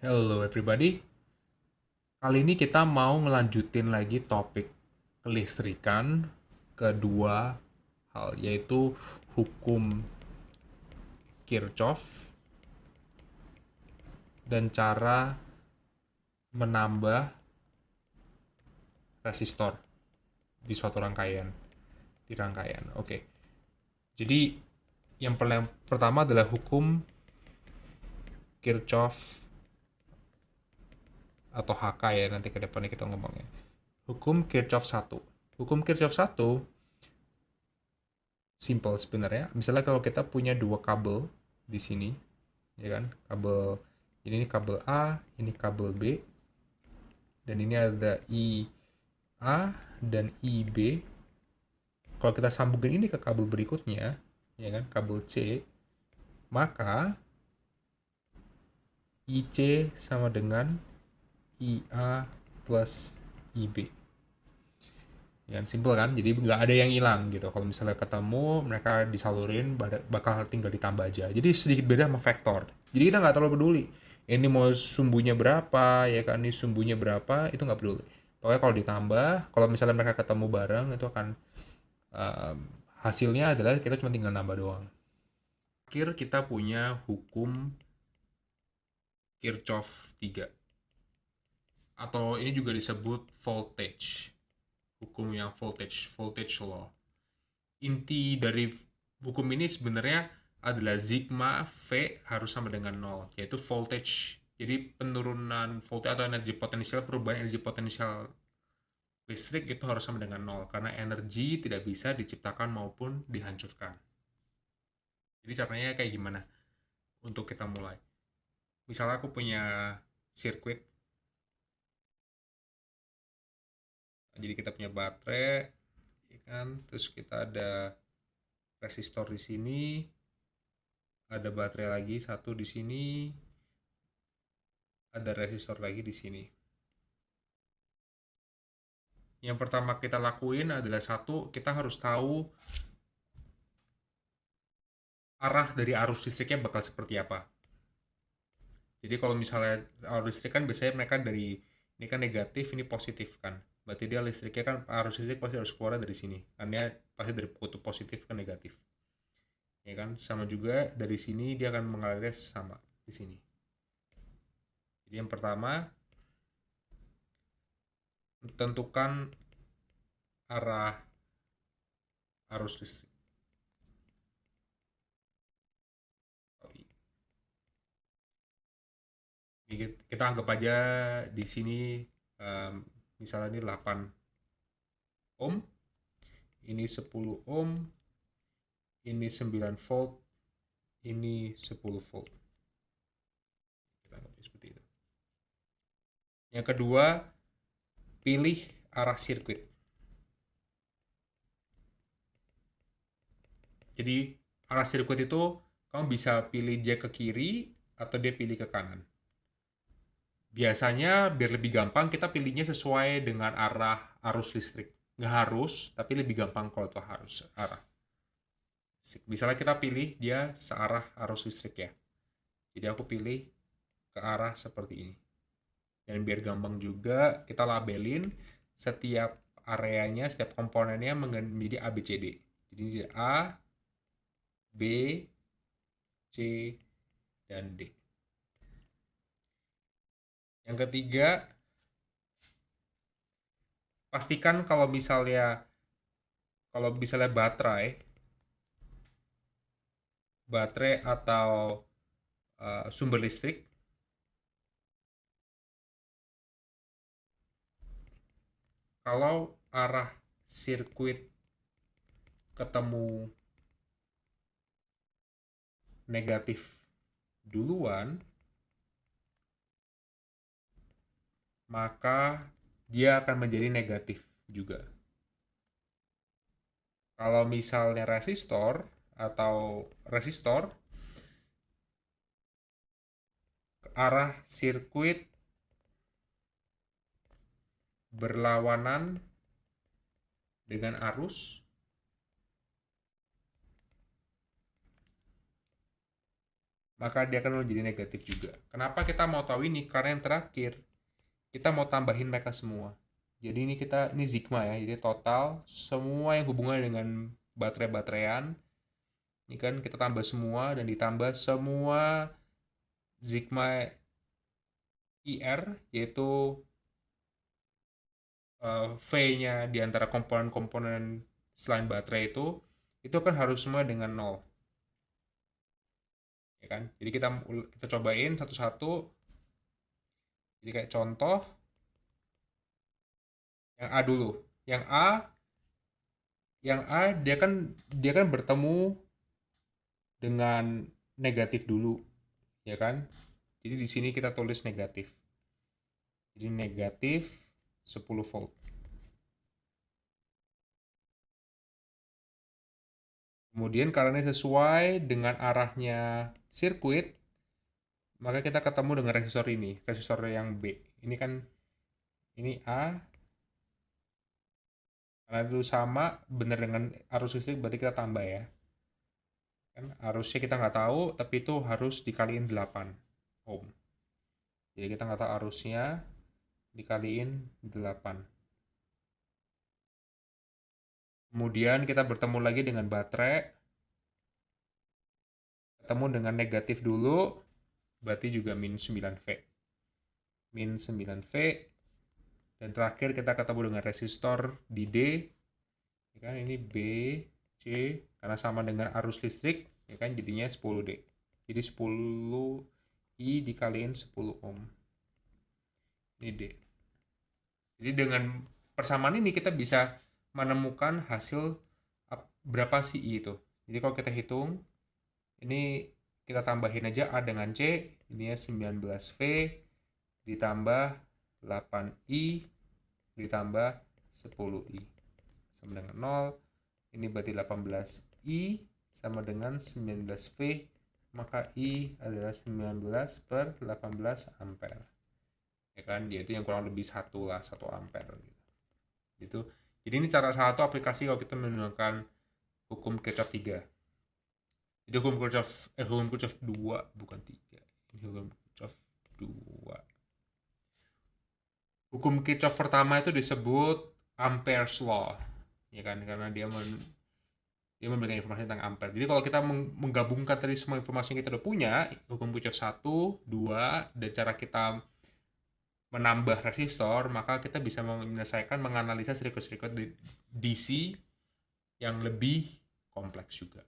Hello everybody. Kali ini kita mau ngelanjutin lagi topik kelistrikan kedua hal yaitu hukum Kirchhoff dan cara menambah resistor di suatu rangkaian di rangkaian. Oke. Jadi yang pertama adalah hukum Kirchhoff atau HK ya, nanti ke depannya kita ngomongnya. Hukum Kirchhoff 1. Hukum Kirchhoff 1 simple sebenarnya. Misalnya kalau kita punya dua kabel di sini, ya kan? Kabel ini kabel A, ini kabel B, dan ini ada IA dan IB. Kalau kita sambungin ini ke kabel berikutnya, ya kan? Kabel C, maka IC sama dengan IA plus IB. Yang simple kan, jadi nggak ada yang hilang gitu. Kalau misalnya ketemu, mereka disalurin, bakal tinggal ditambah aja. Jadi sedikit beda sama vektor. Jadi kita nggak terlalu peduli. Ini mau sumbunya berapa, ya kan, ini sumbunya berapa, itu nggak peduli. Pokoknya kalau ditambah, kalau misalnya mereka ketemu bareng, itu akan um, hasilnya adalah kita cuma tinggal nambah doang. Akhir kita punya hukum Kirchhoff 3. Atau ini juga disebut voltage. Hukum yang voltage law. Inti dari hukum ini sebenarnya adalah sigma V harus sama dengan 0, yaitu voltage. Jadi penurunan voltage atau energi potensial, perubahan energi potensial listrik itu harus sama dengan 0, karena energi tidak bisa diciptakan maupun dihancurkan. Jadi caranya kayak gimana untuk kita mulai? Misalnya aku punya sirkuit, jadi kita punya baterai, ya kan? Terus kita ada resistor di sini, ada baterai lagi satu di sini, ada resistor lagi di sini. Yang pertama kita lakuin adalah satu, kita harus tahu arah dari arus listriknya bakal seperti apa. Jadi kalau misalnya arus listrik kan biasanya mereka dari ini kan negatif, ini positif kan. Berarti dia listriknya kan arus listrik pasti harus keluar dari sini. Karena pasti dari kutub positif ke negatif. Ya kan? Sama juga dari sini dia akan mengalir sama di sini. Jadi yang pertama tentukan arah arus listrik. Kita anggap aja di sini um, misalnya ini 8 ohm, ini 10 ohm, ini 9 volt, ini 10 volt. Kita anggap seperti itu. Yang kedua, pilih arah sirkuit. Jadi arah sirkuit itu kamu bisa pilih dia ke kiri atau dia pilih ke kanan. Biasanya biar lebih gampang kita pilihnya sesuai dengan arah arus listrik. Nggak harus, tapi lebih gampang kalau itu harus arah. Misalnya kita pilih dia searah arus listrik ya. Jadi aku pilih ke arah seperti ini. Dan biar gampang juga kita labelin setiap areanya, setiap komponennya menjadi A, B, C, D. Jadi A, B, C, dan D. Yang ketiga, pastikan kalau misalnya baterai atau sumber listrik, kalau arah sirkuit ketemu negatif duluan, maka dia akan menjadi negatif juga. Kalau misalnya resistor arah sirkuit berlawanan dengan arus, maka dia akan menjadi negatif juga. Kenapa kita mau tahu ini? Karena yang terakhir, kita mau tambahin mereka semua. Jadi ini sigma ya, jadi total semua yang hubungannya dengan baterai-bateraian, ini kan kita tambah semua dan ditambah semua sigma IR, yaitu V-nya di antara komponen-komponen selain baterai itu kan harus semua dengan 0. Ya kan? Jadi kita cobain satu-satu. Jadi kayak contoh yang A dulu. Yang A dia kan bertemu dengan negatif dulu, ya kan? Jadi di sini kita tulis negatif. Jadi negatif 10 volt. Kemudian karena sesuai dengan arahnya sirkuit, maka kita ketemu dengan resistor yang B. Ini kan ini A, karena itu sama benar dengan arus listrik, berarti kita tambah ya. Kan arusnya kita nggak tahu, tapi itu harus dikaliin 8 ohm. Jadi kita nggak tahu arusnya, dikaliin 8. Kemudian kita bertemu lagi dengan baterai, ketemu dengan negatif dulu, berarti juga min 9V. Min 9V, dan terakhir kita ketemu dengan resistor di D, ya kan, ini B, C, karena sama dengan arus listrik, ya kan, jadinya 10D. Jadi 10I dikaliin 10 ohm. Ini D. Jadi dengan persamaan ini kita bisa menemukan hasil berapa sih I itu. Jadi kalau kita hitung, ini kita tambahin aja A dengan C, ini ya 19V ditambah 8I ditambah 10I sama dengan 0. Ini berarti 18I sama dengan 19V, maka I adalah 19 per 18 ampere. Ya kan, dia itu yang kurang lebih 1 ampere gitu. Jadi ini cara satu aplikasi kalau kita menggunakan hukum Kirchhoff 3. Jadi hukum Kirchhoff 2 bukan 3. Ini hukum Kirchhoff 2. Hukum Kirchhoff pertama itu disebut Ampere's Law. Ya kan, karena dia memberikan informasi tentang ampere. Jadi kalau kita menggabungkan tadi semua informasi yang kita udah punya, hukum Kirchhoff 1, 2, dan cara kita menambah resistor, maka kita bisa menyelesaikan menganalisa sirkuit-sirkuit DC yang lebih kompleks juga.